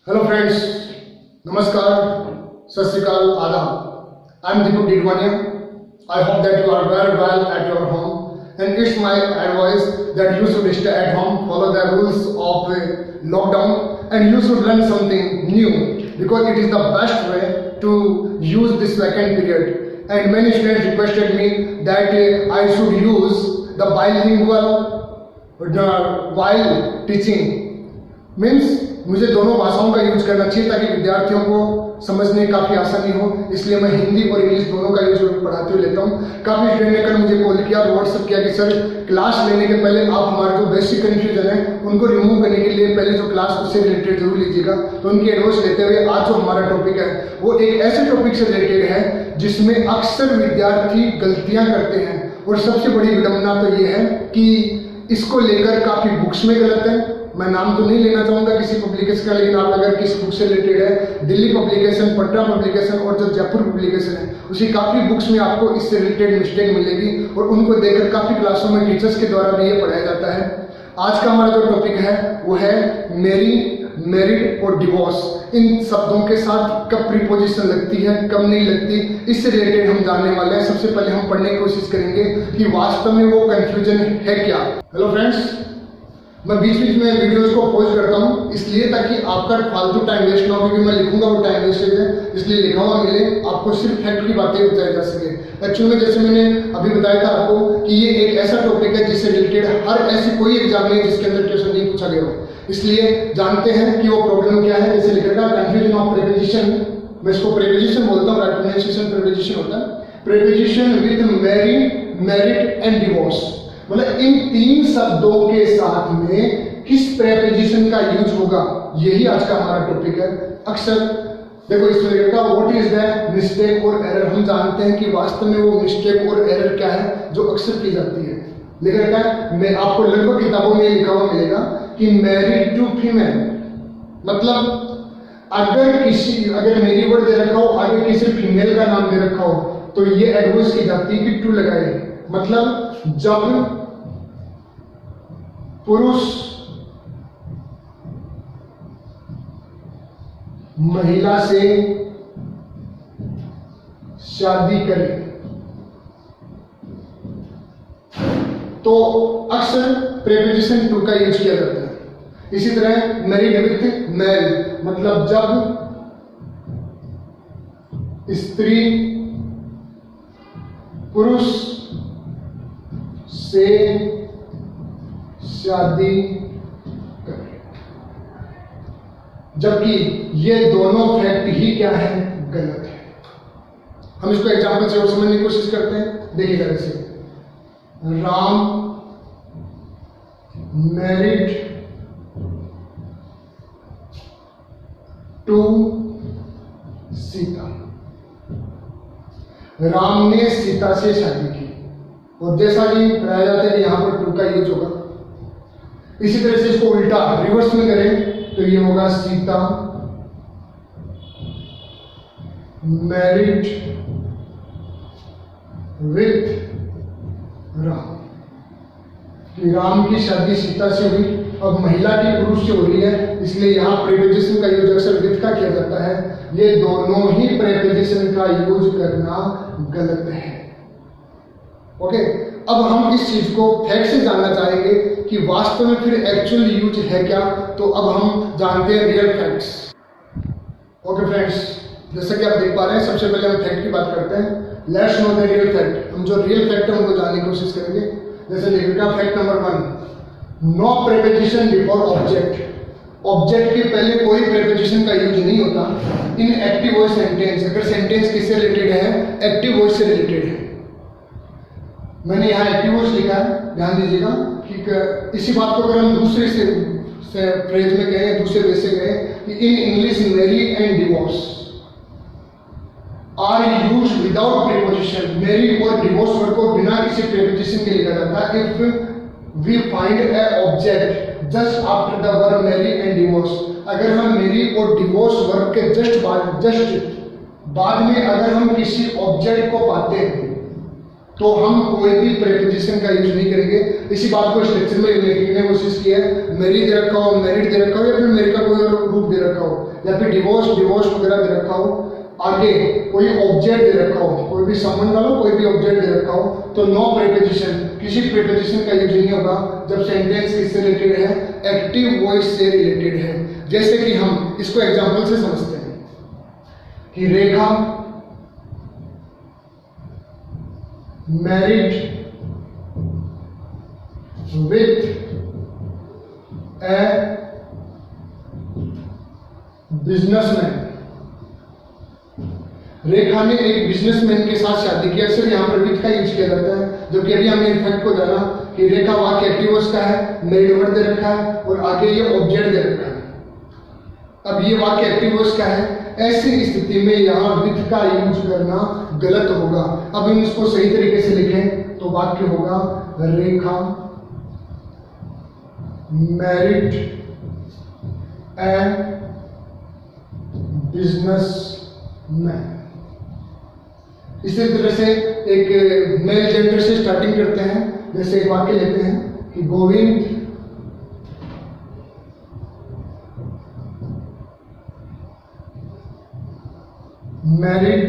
Hello friends, नमस्कार, सत श्री अकाल, आदाब। I am Deepak Didwania. I hope that you are very well at your home and it's my advice that you should stay at home, follow the rules of lockdown and you should learn something new because it is the best way to use this vacant period. And many students requested me that I should use the bilingual while teaching. Means मुझे दोनों भाषाओं का use करना चाहिए ताकि विद्यार्थियों को समझने काफ़ी आसानी हो, इसलिए मैं हिंदी और इंग्लिश दोनों का यूज पढ़ाते हुए लेता हूँ। काफ़ी स्टूडेंट ने कल मुझे कॉल किया और व्हाट्सअप किया कि सर क्लास लेने के पहले आप हमारे जो बेसिक कन्फ्यूजन है उनको रिमूव करने के लिए पहले जो क्लास उससे रिलेटेड जरूर लीजिएगा। तो उनकी एडवाइस लेते हुए आज जो हमारा टॉपिक है वो एक ऐसे टॉपिक से रिलेटेड है जिसमें अक्सर विद्यार्थी गलतियाँ करते हैं और सबसे बड़ी विडंबना तो ये है कि इसको लेकर काफ़ी बुक्स में गलत है। मैं नाम तो नहीं लेना चाहूँगा किसी पब्लिकेशन का, लेकिन आप अगर किस बुक से रिलेटेड है, दिल्ली पब्लिकेशन, पटना पब्लिकेशन और जो जयपुर पब्लिकेशन है उसी काफ़ी बुक्स में आपको इससे रिलेटेड मिस्टेक मिलेगी और उनको देखकर काफ़ी क्लासों में टीचर्स के द्वारा भी ये पढ़ाया जाता है। आज का हमारा जो टॉपिक है वो है मैरिड और डिवोर्स। इन शब्दों के साथ कब प्रीपोजिशन लगती है, कब नहीं लगती, इससे रिलेटेड हम जानने वाले हैं। सबसे पहले हम पढ़ने की कोशिश करेंगे कि वास्तव में वो कंफ्यूजन है क्या। हेलो फ्रेंड्स, मैं बीच बीच में वीडियोस को पॉज करता हूँ इसलिए ताकि आपका फालतू टाइम वेस्ट ना हो, क्योंकि मैं लिखूंगा वो टाइम वेस्टेज है, इसलिए लिखा हुआ मिले, आपको सिर्फ फैक्ट की बातें बताई जा सके। एक्चुअल में जैसे मैंने अभी बताया था आपको कि ये एक ऐसा टॉपिक है जिससे रिलेटेड हर ऐसी कोई एग्जाम नहीं है जिसके अंदर क्वेश्चन नहीं पूछा गया हो, इसलिए जानते हैं कि वो प्रॉब्लम क्या है। जैसे लिखेगा कंफ्यूजन ऑफ प्रीपोजिशन, मैं इसको प्रीपोजिशन बोलता हूँ, राइट प्रोनाउंसिएशन प्रीपोजिशन होता है। Preposition with married and divorce, मतलब इन तीन शब्दों के साथ में किस प्रीपोजिशन का यूज होगा, यही आज का हमारा टॉपिक है। अक्सर देखो इसमें लिखा व्हाट इज द मिस्टेक और एरर। हम जानते हैं कि वास्तव में वो मिस्टेक और एरर क्या है जो अक्सर की जाती है। लिखा है, मैं आपको लगभग किताबों में लिखा हुआ मिलेगा कि मैरिड टू फीमेल, मतलब अगर मेरी वर्ड दे रखा हो, आगे किसी फीमेल का नाम दे रखा हो तो ये एडवाइस की जाती है कि टू लगाए। मतलब जब पुरुष महिला से शादी करे तो अक्सर प्रीपोजिशन टू का यूज किया जाता है। इसी तरह मैरिड विथ मैल, मतलब जब स्त्री पुरुष से शादी करे, जबकि ये दोनों फैक्ट ही क्या है, गलत है। हम इसको एग्जांपल से और समझने की कोशिश करते हैं। देखिएगा, जैसे राम मैरिड टू सीता, राम ने सीता से शादी की और जैसा कि बताया जाता है कि यहां पर टू का यूज होगा। इसी तरह से इसको उल्टा रिवर्स में करें तो ये होगा सीता मैरिड विथ राम, कि राम की शादी सीता से हुई, अब महिला की पुरुष से हो रही है, इसलिए यहाँ प्रीपोजिशन का यूज अक्सर विथ का किया जाता है। ये दोनों ही प्रीपोजिशन का यूज करना गलत है। ओके, अब हम इस चीज को फैक्ट से जानना चाहेंगे कि वास्तव में फिर एक्चुअल यूज है क्या। तो अब हम जानते हैं रियल फैक्ट्स। ओके फ्रेंड्स, जैसा कि आप देख पा रहे हैं, सबसे पहले हम फैक्ट की बात करते हैं। Let's know the real fact. हम जो रियल फैक्ट है उनको जानने की कोशिश करेंगे। जैसे लिखेगा fact number 1, no preposition before object. Object के पहले कोई प्रीपोजिशन का यूज नहीं होता इन एक्टिव वॉइस सेंटेंस। अगर सेंटेंस किससे रिलेटेड है, एक्टिव वॉइस से रिलेटेड है। मैंने यहाँ एक्टिव वॉइस लिखा है, ध्यान दीजिएगा कि इसी बात को अगर हम दूसरे से फ्रेज में कहें, दूसरे वे से कहें कि in English marry and divorce are use without preposition. Marry और डिवोर्स वर्ड को बिना किसी प्रीपोजिशन के लिखा जाता है। If we find a object just after the word marry and divorce, अगर हम मैरी और डिवोर्स वर्ड के जस्ट बाद में अगर हम किसी ऑब्जेक्ट को पाते हैं तो हम कोई भी प्रीपोजिशन का यूज नहीं करेंगे। इसी बात को स्ट्रक्चर में लिखने की कोशिश की है। मैरी दे रखा हो, मैरिड दे रखा हो या फिर मैरी का कोई और रूप दे रखा हो, या फिर डिवोर्स वगैरह दे रखा हो, आगे कोई ऑब्जेक्ट दे रखा हो, कोई भी संबंध वाला कोई भी ऑब्जेक्ट दे रखा हो, तो नो प्रीपोजिशन, किसी प्रीपोजिशन का यूज नहीं होगा जब सेंटेंस किससे रिलेटेड है, एक्टिव वॉइस से रिलेटेड है। जैसे कि हम इसको एग्जांपल से समझते हैं कि रेखा मैरिड विथ ए बिजनेसमैन। रेखा ने एक बिजनेसमैन के साथ शादी की। अक्सर यहाँ पर विथ का यूज किया जाता है, जबकि अभी हमने इनफैक्ट को जाना कि रेखा वाक्य एक्टिव वॉइस का है, मेरिड वर्ड दे रखा है और आगे ये ऑब्जेक्ट दे रखा है। अब ये वाक्य एक्टिव वॉइस का है, ऐसी स्थिति में यहाँ विथ का यूज करना गलत होगा। अब हम इसको सही तरीके से लिखें तो वाक्य होगा रेखा मैरिड ए बिजनेसमैन। इसी तरह से एक मेल जेंडर से स्टार्टिंग करते हैं। जैसे एक वाक्य लेते हैं कि गोविंद मैरिड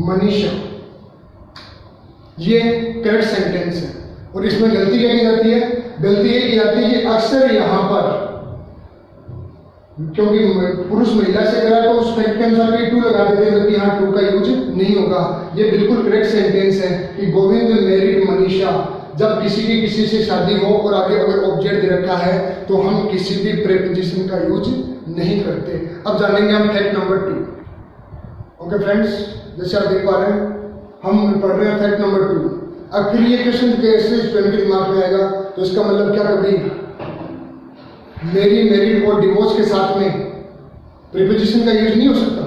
मनीषा। ये करेक्ट सेंटेंस है और इसमें गलती क्या की जाती है, गलती ये की जाती है कि अक्सर यहां पर क्योंकि पुरुष महिला से करा तो उस फैक्ट के अनुसार भी टू लगा देते हैं, जबकि यहाँ टू का यूज नहीं होगा। ये बिल्कुल करेक्ट सेंटेंस है कि गोविंद मैरिड मनीषा। जब किसी की किसी से शादी हो और आगे अगर ऑब्जेक्ट दे रखा है तो हम किसी भी प्रीपोजिशन का यूज नहीं करते। अब जानेंगे हम फैक्ट नंबर 2। ओके फ्रेंड्स, जैसे आप देख पा रहे हैं हम पढ़ रहे हैं फैक्ट नंबर 2। अब फिर ये क्वेश्चन कैसे स्टूडेंट के दिमाग में आएगा, तो इसका मतलब क्या, कभी मेरी मैरिड और डिवोर्स के साथ में प्रीपोजिशन का यूज नहीं हो सकता?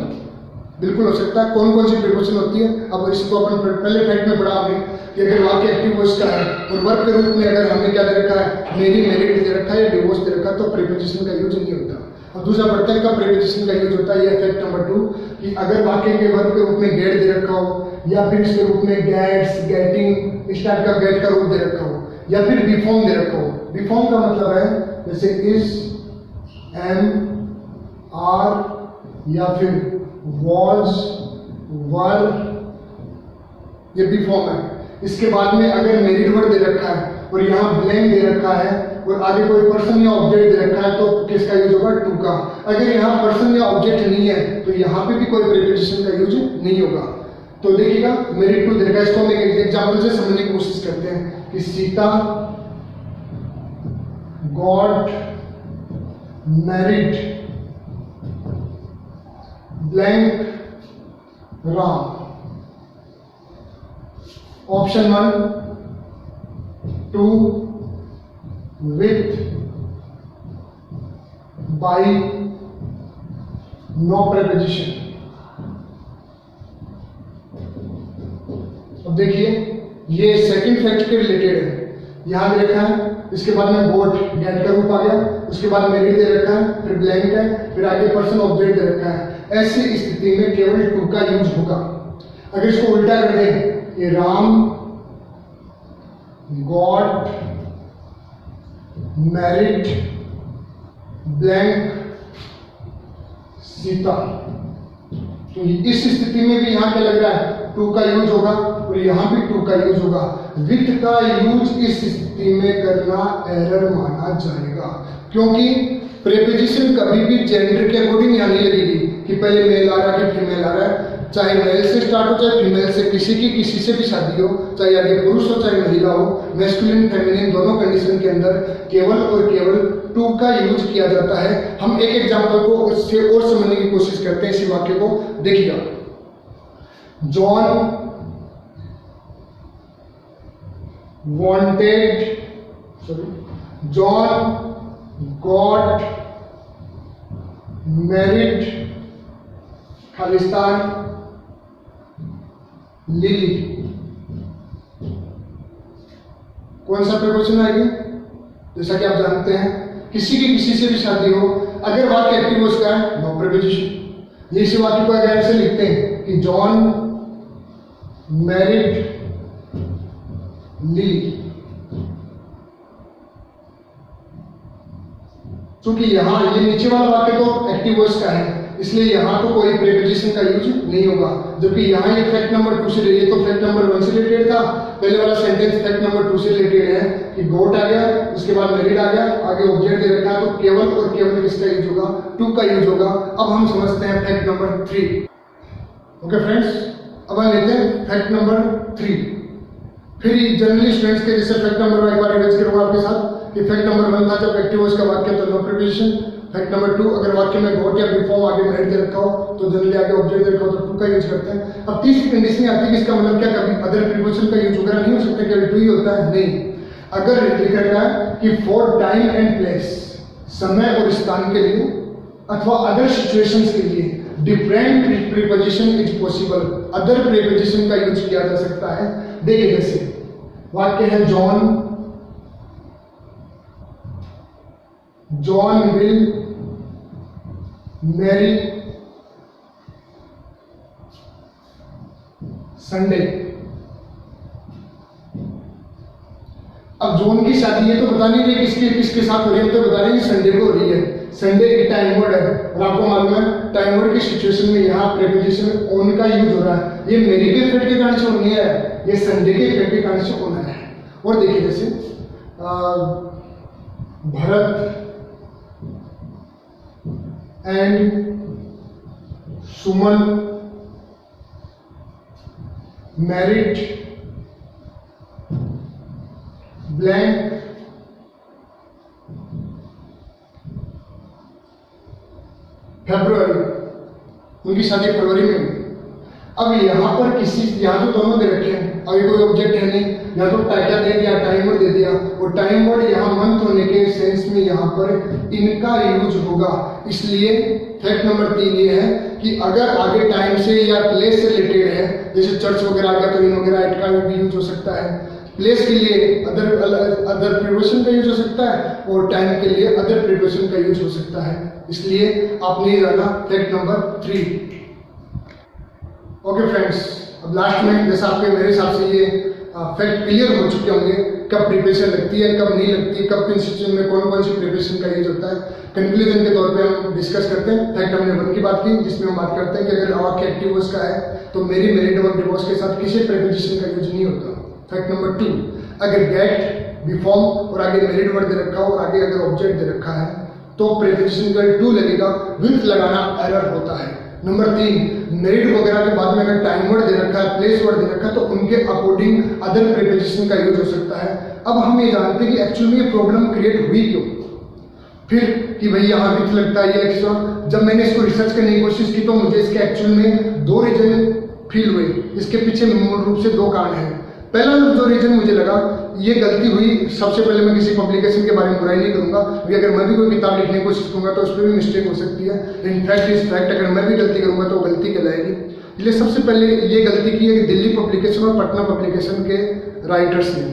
बिल्कुल हो सकता है। कौन कौन सी प्रीपोजिशन होती है, अब इसको अपन पहले फैक्ट में पढ़ा हमने कि अगर वाक्य एक्टिव वॉइस का है और वर्ब के रूप में अगर हमने क्या दे रखा है, मेरी मैरिड दे रखा है या डिवोर्स दे रखा है, तो प्रीपोजिशन का यूज नहीं होता। अब दूसरा पढ़ते हैं कब प्रीपोजिशन का यूज होता है। यह फैक्ट नंबर 2 कि अगर वाक्य के वर्ब के रूप में गेट दे रखा हो, या फिर इसके रूप में गेट्स, गेटिंग, इस टाइप का गेट का रूप दे रखा हो, या फिर बी फॉर्म दे रखा हो। बी फॉर्म का मतलब है जैसे इज, एम, आर या फिर वॉज, वर, ये बी फॉर्म है। इसके बाद में अगर मेरिड वर्ड दे रखा है और यहाँ ब्लैंक दे रखा है और आगे कोई पर्सन या ऑब्जेक्ट दे रखा है तो किसका यूज होगा, टू का। अगर यहाँ पर्सन या ऑब्जेक्ट नहीं है तो यहाँ पे भी कोई प्रीपोजिशन का यूज नहीं होगा। तो देखिएगा मेरिड टू दे रखा है, इसको हम एक एग्जाम्पल से समझने की कोशिश करते हैं कि Sita got married blank Ram. Option 1 two, with, by, no preposition. अब देखिए ये सेकंड फैक्ट के रिलेटेड है। यहां दे रखा है, इसके बाद में बोट गेट का रूप आ गया, उसके बाद मेरिड दे रखा है, फिर ब्लैंक है, फिर आगे पर्सन ऑब्जेक्ट दे रखा है। ऐसी स्थिति में केवल टू का यूज होगा। अगर इसको उल्टा कर दें, ये Ram got married blank Sita, तो इस स्थिति में भी यहां क्या लग रहा है, टू का यूज होगा और यहां भी टू का यूज होगा। विथ का यूज इस स्थिति में करना एरर माना जाएगा, क्योंकि प्रीपोजिशन कभी भी जेंडर के अकॉर्डिंग यहां नहीं लगेगी कि पहले मेल आ रहा है कि फीमेल आ रहा है। चाहे मेल से स्टार्ट हो चाहे फीमेल से, किसी की किसी से भी शादी हो, चाहे आगे पुरुष हो चाहे महिला हो, मैस्कुलिन फेमिनिन दोनों कंडीशन के अंदर केवल और केवल टू का यूज किया जाता है। हम एक एग्जांपल को उससे और समझने की कोशिश करते हैं। इसी वाक्य को देखिएगा, John John got married Khalistan lily. कौन सा प्रीपोजिशन आएगी? जैसा कि आप जानते हैं किसी की किसी से भी शादी हो, अगर वाक्य एक्टिव हो उसका है नो प्रीपोजिशन। ये इसी वाक्य को अगर ऐसे लिखते हैं कि जॉन मैरिड लिली, क्योंकि यहाँ ये नीचे वाला वाक्य तो एक्टिव वॉइस का है, इसलिए यहाँ तो कोई प्रीपोजिशन का यूज नहीं होगा। जबकि यहाँ ये फैक्ट नंबर 2 से, ये तो फैक्ट नंबर 1 से रिलेटेड था, पहले वाला सेंटेंस फैक्ट नंबर 2 से रिलेटेड है कि गोट आ गया, उसके बाद मैरिड आ गया, आगे ऑब्जेक्ट दे रखा है, तो केवल और केवल किसका यूज होगा, टू का यूज होगा। अब हम समझते हैं फैक्ट नंबर 3। ओके फ्रेंड्स, अब हम लेते हैं फैक्ट नंबर 3। फिर जनरली स्टूडेंट्स के जैसे फैक्ट नंबर एक बार रिवाइज करूंगा आपके साथ कि फैक्ट नंबर 1 था जब एक्टिव वॉइस का वाक्य तो नो प्रीपोजिशन। फैक्ट नंबर 2, अगर वाक्य में गॉट या बिफॉर्म आगे मैरिड दे रखा हो तो जनरली आगे ऑब्जेक्ट दे रखा हो तो टू का यूज करते हैं। अब तीसरी कंडीशन आती है कि इसका मतलब क्या कभी अदर प्रीपोजिशन का यूज वगैरह नहीं हो सकता, केवल टू ही होता है? नहीं, अगर लिख रखा है कि फॉर टाइम एंड प्लेस, समय और स्थान के लिए अथवा अदर सिचुएशंस के लिए different preposition is possible, other preposition का यूज किया जा सकता है। देखिए जैसे वाक्य है जॉन विल मैरी संडे। अब जॉन की शादी है तो बता नहीं रही किसके साथ हो रही है, तो बता रही है संडे को हो रही है। संडे की टाइम वर्ड है और आपको मालूम है टाइम वर्ड की सिचुएशन में यहाँ प्रीपोजिशन ऑन का यूज हो रहा है। ये मेरी के इफेक्ट के कारण से ऑन नहीं है, ये संडे के इफेक्ट के कारण से ऑन है। और देखिए जैसे Bharat and Suman married blank February, उनकी शादी फरवरी में हुई। अब यहाँ पर यहाँ तो दोनों दे रखे हैं, अभी कोई ऑब्जेक्ट है नहीं, यहाँ तो क्या दे दिया, टाइम वर्ड दे दिया, और टाइम वर्ड यहाँ मंथ होने के सेंस में यहाँ पर इनका यूज होगा। इसलिए फैक्ट नंबर 3 ये है कि अगर आगे टाइम से या प्लेस से रिलेटेड है, जैसे चर्च वगैरह आ गया तो इन वगैरह एट का भी यूज हो सकता है। प्लेस के लिए अदर प्रीपोजिशन का यूज हो सकता है और टाइम के लिए अदर प्रीपोजिशन का यूज हो सकता है। इसलिए आपने ये जाना फैक्ट नंबर 3। ओके फ्रेंड्स, अब लास्ट में जैसा आपके मेरे हिसाब से ये फैक्ट क्लियर हो चुके होंगे, कब प्रिपरेशन लगती है, कब नहीं लगती, कब किन सिचुएशन में कौन कौन सी प्रिपरेशन का यूज होता है। कंक्लूजन के तौर पे हम डिस्कस करते हैं। फैक्ट हमने 1 की बात की, जिसमें हम बात करते हैं कि अगर वाक्य एक्टिव वॉइस का है तो मेरी मैरिड और डिवोर्स के साथ किसी प्रिपोजिशन का यूज नहीं होता। फैक्ट नंबर 2, अगर गेट बिफॉर्म और आगे मैरिड वर्ड दे रखा हो और आगे अगर ऑब्जेक्ट दे रखा है तो प्रिपोजिशन का टू लगेगा, विथ लगाना एरर होता है। नंबर 3, मैरिड वगैरह के बाद में अगर टाइम वर्ड दे रखा है, प्लेस वर्ड दे रखा है तो उनके अकॉर्डिंग अदर प्रिपोजिशन का यूज हो सकता है। अब हम ये जानते हैं कि एक्चुअली में ये प्रॉब्लम क्रिएट हुई क्यों, फिर कि भाई यहाँ विथ लगता है ये एक्स्ट्रा। जब मैंने इसको रिसर्च करने की कोशिश की तो मुझे इसके एक्चुअल में 2 रीजन फील हुए। इसके पीछे मूल रूप से 2 कारण हैं। पहला जो रीजन मुझे लगा, ये गलती हुई, सबसे पहले मैं किसी पब्लिकेशन के बारे में बुराई नहीं करूंगा, क्योंकि अगर मैं भी कोई किताब लिखने की कोशिश करूंगा तो उस पर भी मिस्टेक हो सकती है। इनफैक्ट इस फैक्ट अगर मैं भी गलती करूंगा तो गलती कहलाएगी। इसलिए सबसे पहले ये गलती की है कि दिल्ली पब्लिकेशन और पटना पब्लिकेशन के राइटर्स ने,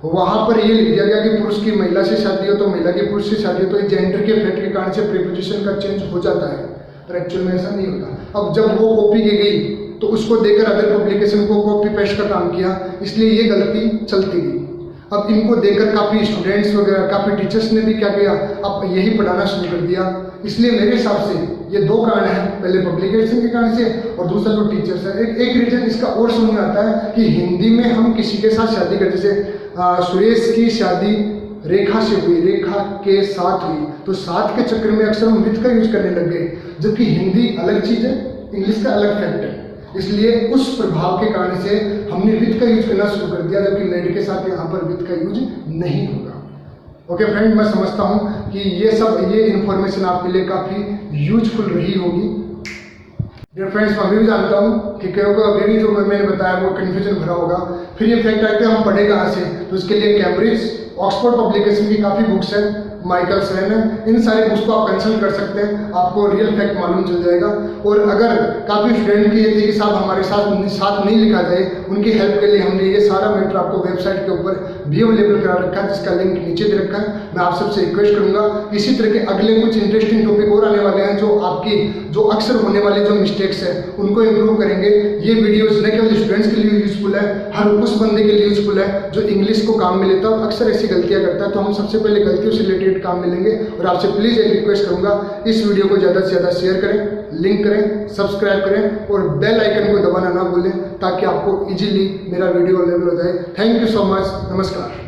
वहां पर ये लिख दिया गया कि पुरुष की महिला से शादी हो तो महिला की पुरुष से शादी हो तो जेंडर के इफेक्ट के कारण से प्रीपोजिशन का चेंज हो जाता है, पर एक्चुअल में ऐसा नहीं होता। अब जब वो कॉपी की गई तो उसको देकर अदर पब्लिकेशन को कॉपी पेस्ट का काम किया, इसलिए ये गलती चलती गई। अब इनको देखकर काफ़ी स्टूडेंट्स वगैरह, काफ़ी टीचर्स ने भी क्या किया, अब यही पढ़ाना शुरू कर दिया। इसलिए मेरे हिसाब से ये 2 कारण हैं, पहले पब्लिकेशन के कारण से और दूसरा जो टीचर्स है। एक रीजन इसका और समझ में आता है कि हिंदी में हम किसी के साथ शादी करते, जैसे सुरेश की शादी रेखा से हुई, रेखा के साथ हुई, तो साथ के चक्कर में अक्सर हम विथ का यूज करने लग गए, जबकि हिंदी अलग चीज़ है, इंग्लिश का अलग फैक्ट है। इसलिए उस प्रभाव के कारण से हमने विथ का यूज करना शुरू कर दिया, जबकि मैरिड के साथ यहाँ पर विथ का यूज नहीं होगा। ओके फ्रेंड, मैं समझता हूँ कि ये इन्फॉर्मेशन आपके लिए काफ़ी यूजफुल रही होगी। डियर फ्रेंड्स, मैं भी जानता हूँ कि कई को अभी भी जो मैंने बताया वो कन्फ्यूजन भरा होगा। फिर ये फैक्ट आते हम पढ़े कहाँ से, तो उसके लिए कैम्ब्रिज ऑक्सफोर्ड पब्लिकेशन की काफ़ी बुक्स हैं, माइकल सेन है, इन सारे बुक्स को आप कंसल्ट कर सकते हैं, आपको रियल फैक्ट मालूम चल जाएगा। और अगर काफ़ी स्टूडेंट की ये थी कि साहब हमारे साथ नहीं लिखा जाए, उनकी हेल्प के लिए हमने ये सारा मैटर आपको वेबसाइट के ऊपर भी अवेलेबल करा रखा है, जिसका लिंक नीचे दे रखा है। मैं आप सबसे रिक्वेस्ट करूंगा, इसी तरह के अगले कुछ इंटरेस्टिंग टॉपिक और आने वाले हैं जो अक्सर होने वाले जो मिस्टेक्स है उनको इम्प्रूव करेंगे। ये वीडियोज न केवल स्टूडेंट्स के लिए यूजफुल है, हर उस बंदे के लिए यूजफुल है जो इंग्लिश को काम में लेता है और अक्सर ऐसी ऐसी गलतियां करता है, तो हम सबसे पहले गलतियों से रिलेटेड काम मिलेंगे। और आपसे प्लीज़ एक रिक्वेस्ट करूंगा, इस वीडियो को ज़्यादा से ज़्यादा शेयर करें, लिंक करें, सब्सक्राइब करें और बेल आइकन को दबाना ना भूलें, ताकि आपको इजीली मेरा वीडियो अवेलेबल हो जाए। Thank you so much. नमस्कार।